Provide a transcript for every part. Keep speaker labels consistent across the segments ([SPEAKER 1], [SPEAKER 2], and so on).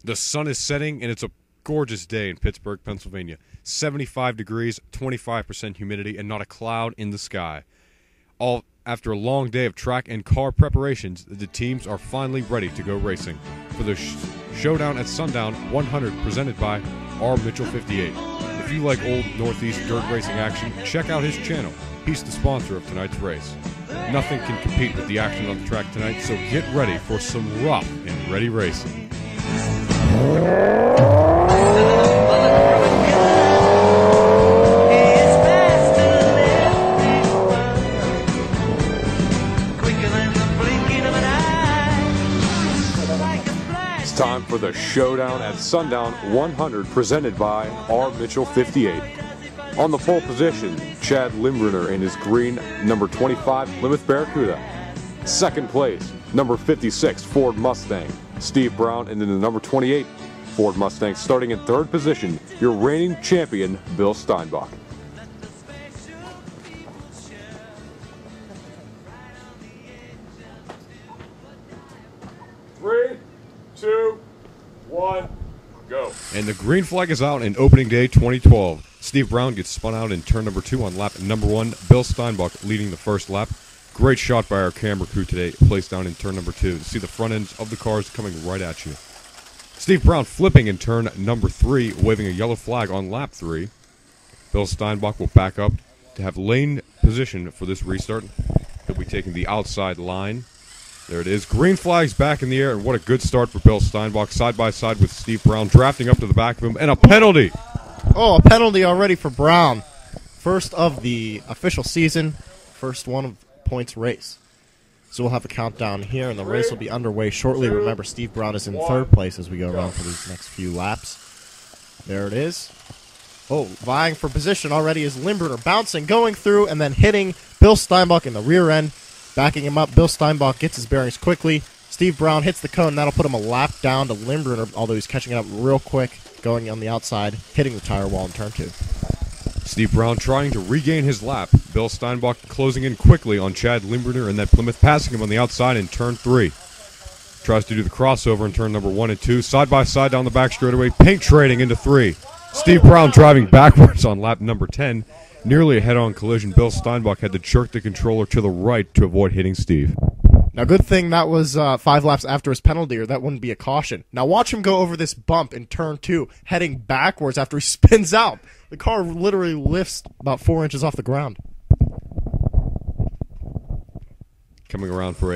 [SPEAKER 1] The sun is setting, and it's a gorgeous day in Pittsburgh, Pennsylvania. 75 degrees, 25% humidity, and not a cloud in the sky. All after a long day of track and car preparations, the teams are finally ready to go racing for the Showdown at Sundown 100 presented by R. Mitchell 58. If you like old Northeast dirt racing action, check out his channel. He's the sponsor of tonight's race. Nothing can compete with the action on the track tonight, so get ready for some rough and ready racing. It's time for the Showdown at Sundown 100 presented by R. Mitchell 58. On the pole position, Chad Limbrunner in his green number 25 Plymouth Barracuda. Second place, number 56 Ford Mustang, Steve Brown, and then the number 28 Ford Mustang. Starting in third position, your reigning champion, Bill Steinbach. Three, two, one, go. And the green flag is out in opening day 2012. Steve Brown gets spun out in turn number 2 on lap number 1. Bill Steinbach leading the first lap. Great shot by our camera crew today, placed down in turn number 2 to see the front ends of the cars coming right at you. Steve Brown flipping in turn number 3, waving a yellow flag on lap 3. Bill Steinbach will back up to have lane position for this restart. He'll be taking the outside line. There it is. Green flag's back in the air, and what a good start for Bill Steinbach, side by side with Steve Brown, drafting up to the back of him, and a penalty!
[SPEAKER 2] Oh, a penalty already for Brown. First of the official season, first one of points race. So we'll have a countdown here, and the race will be underway shortly. Remember, Steve Brown is in third place as we go around for these next few laps. There it is. Oh, vying for position already is Limbrunner, bouncing, going through, and then hitting Bill Steinbach in the rear end. Backing him up, Bill Steinbach gets his bearings quickly. Steve Brown hits the cone, and that'll put him a lap down to Limbrunner, although he's catching up real quick, going on the outside, hitting the tire wall in turn 2.
[SPEAKER 1] Steve Brown trying to regain his lap. Bill Steinbach closing in quickly on Chad Limbrunner and that Plymouth, passing him on the outside in turn 3. Tries to do the crossover in turn number 1 and 2. Side by side down the back straightaway, paint trading into 3. Steve Brown driving backwards on lap number 10. Nearly a head-on collision. Bill Steinbach had to jerk the controller to the right to avoid hitting Steve.
[SPEAKER 2] Now, good thing that was 5 laps after his penalty, or that wouldn't be a caution. Now, watch him go over this bump in turn 2, heading backwards after he spins out. The car literally lifts about 4 inches off the ground.
[SPEAKER 1] Coming around for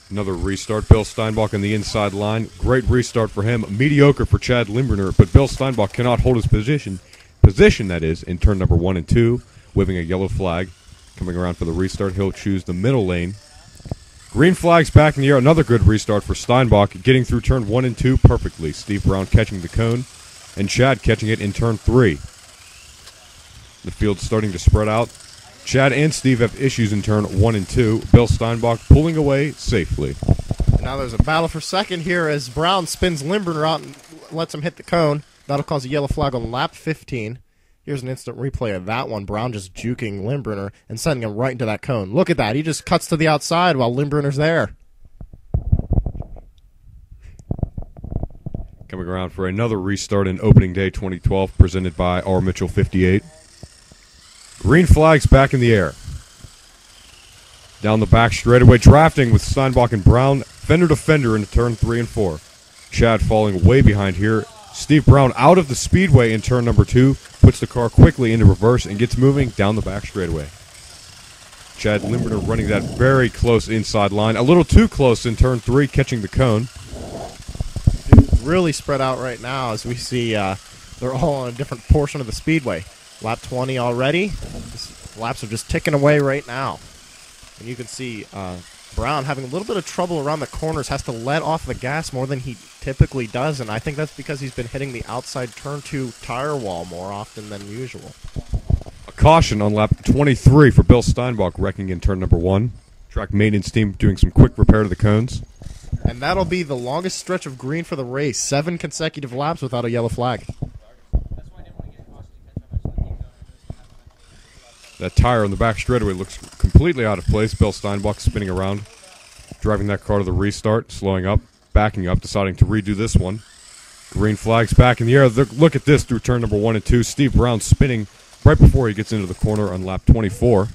[SPEAKER 1] another restart. Bill Steinbach on the inside line. Great restart for him. Mediocre for Chad Limbrunner, but Bill Steinbach cannot hold his position that is, in turn number 1 and 2, waving a yellow flag. Coming around for the restart, he'll choose the middle lane. Green flag's back in the air. Another good restart for Steinbach, getting through turn 1 and 2 perfectly. Steve Brown catching the cone, and Chad catching it in turn 3. The field's starting to spread out. Chad and Steve have issues in turn 1 and 2. Bill Steinbach pulling away safely.
[SPEAKER 2] And now there's a battle for second here as Brown spins Limbrunner out and lets him hit the cone. That'll cause a yellow flag on lap 15. Here's an instant replay of that one. Brown just juking Limbrunner and sending him right into that cone. Look at that. He just cuts to the outside while Limbrunner's there.
[SPEAKER 1] Coming around for another restart in opening day 2012, presented by R. Mitchell 58. Green flag's back in the air. Down the back straightaway, drafting with Steinbach and Brown, fender to fender into turn 3 and 4. Chad falling way behind here. Steve Brown out of the speedway in turn number 2, puts the car quickly into reverse and gets moving down the back straightaway. Chad Limbrunner running that very close inside line, a little too close in turn 3, catching the cone.
[SPEAKER 2] Really spread out right now as we see they're all on a different portion of the speedway. Lap 20 already. These laps are just ticking away right now. And you can see Brown having a little bit of trouble around the corners, has to let off the gas more than he typically does, and I think that's because he's been hitting the outside turn 2 tire wall more often than usual.
[SPEAKER 1] A caution on lap 23 for Bill Steinbach, wrecking in turn number 1. Track maintenance team doing some quick repair to the cones.
[SPEAKER 2] And that'll be the longest stretch of green for the race. 7 consecutive laps without a yellow flag.
[SPEAKER 1] That tire on the back straightaway looks completely out of place. Bill Steinbach spinning around, driving that car to the restart, slowing up, backing up, deciding to redo this one. Green flag's back in the air. Look at this through turn number 1 and 2. Steve Brown spinning right before he gets into the corner on lap 24.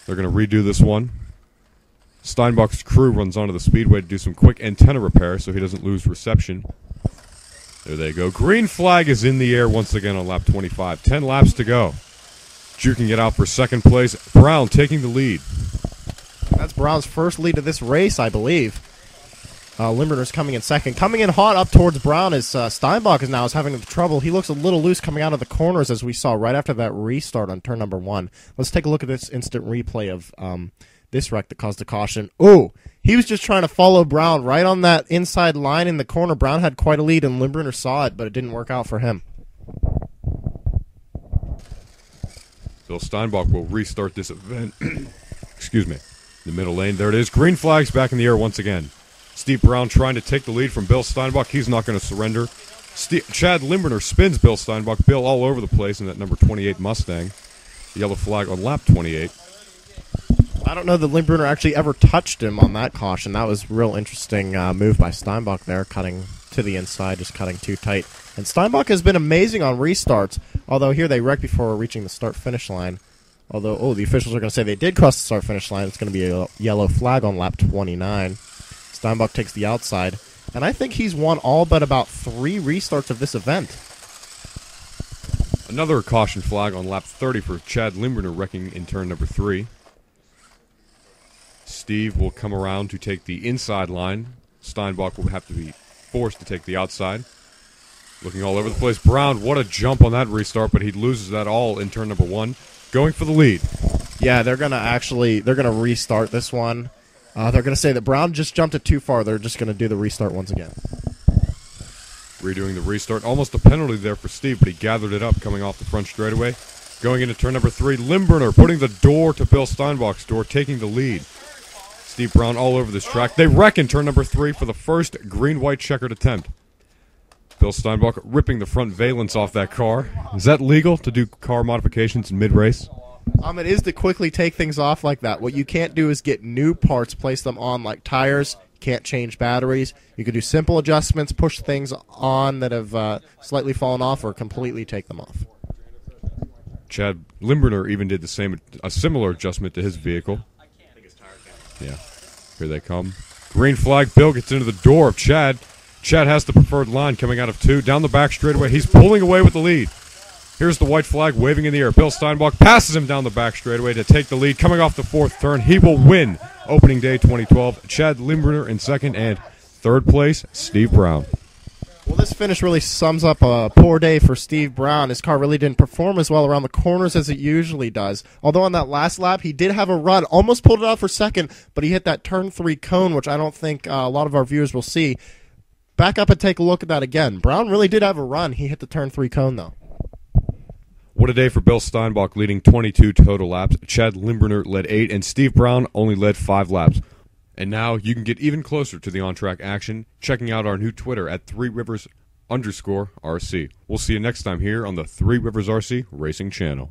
[SPEAKER 1] They're going to redo this one. Steinbach's crew runs onto the speedway to do some quick antenna repair so he doesn't lose reception. There they go. Green flag is in the air once again on lap 25. 10 laps to go. Juking it out for second place. Brown taking the lead.
[SPEAKER 2] That's Brown's first lead of this race, I believe. Limburner's coming in second. Coming in hot up towards Brown is Steinbach is having trouble. He looks a little loose coming out of the corners, as we saw right after that restart on turn number 1. Let's take a look at this instant replay of this wreck that caused the caution. Oh, he was just trying to follow Brown right on that inside line in the corner. Brown had quite a lead, and Limburner saw it, but it didn't work out for him.
[SPEAKER 1] Bill Steinbach will restart this event. Excuse me. The middle lane. There it is. Green flag's back in the air once again. Steve Brown trying to take the lead from Bill Steinbach. He's not going to surrender. Chad Limburner spins Bill Steinbach. Bill all over the place in that number 28 Mustang. Yellow flag on lap 28.
[SPEAKER 2] I don't know that Limburner actually ever touched him on that caution. That was a real interesting move by Steinbach there, cutting to the inside, just cutting too tight. And Steinbach has been amazing on restarts, although here they wrecked before reaching the start-finish line. Although, the officials are going to say they did cross the start-finish line. It's going to be a yellow flag on lap 29. Steinbach takes the outside, and I think he's won all but about 3 restarts of this event.
[SPEAKER 1] Another caution flag on lap 30 for Chad Limburner wrecking in turn number 3. Steve will come around to take the inside line. Steinbach will have to be forced to take the outside. Looking all over the place. Brown, what a jump on that restart, but he loses that all in turn number 1. Going for the lead.
[SPEAKER 2] Yeah, they're going to restart this one. They're going to say that Brown just jumped it too far. They're just going to do the restart once again.
[SPEAKER 1] Redoing the restart. Almost a penalty there for Steve, but he gathered it up coming off the front straightaway. Going into turn number 3, Limburner putting the door to Bill Steinbach's door, taking the lead. Steve Brown all over this track. They wreck in turn number 3 for the first green-white checkered attempt. Bill Steinbach ripping the front valence off that car. Is that legal to do car modifications in mid-race?
[SPEAKER 2] It is to quickly take things off like that. What you can't do is get new parts, place them on like tires. You can't change batteries. You can do simple adjustments, push things on that have slightly fallen off, or completely take them off.
[SPEAKER 1] Chad Limburner even did a similar adjustment to his vehicle. Yeah, here they come. Green flag. Bill gets into the door of Chad. Chad has the preferred line coming out of 2. Down the back straightaway. He's pulling away with the lead. Here's the white flag waving in the air. Bill Steinbach passes him down the back straightaway to take the lead. Coming off the 4th turn, he will win opening day 2012. Chad Limburner in second, and third place, Steve Brown.
[SPEAKER 2] Well, this finish really sums up a poor day for Steve Brown. His car really didn't perform as well around the corners as it usually does. Although on that last lap, he did have a run, almost pulled it out for second, but he hit that turn 3 cone, which I don't think a lot of our viewers will see. Back up and take a look at that again. Brown really did have a run. He hit the turn 3 cone, though.
[SPEAKER 1] What a day for Bill Steinbach, leading 22 total laps. Chad Limburner led 8, and Steve Brown only led 5 laps. And now you can get even closer to the on-track action, checking out our new Twitter at 3Rivers_RC. We'll see you next time here on the 3Rivers RC Racing Channel.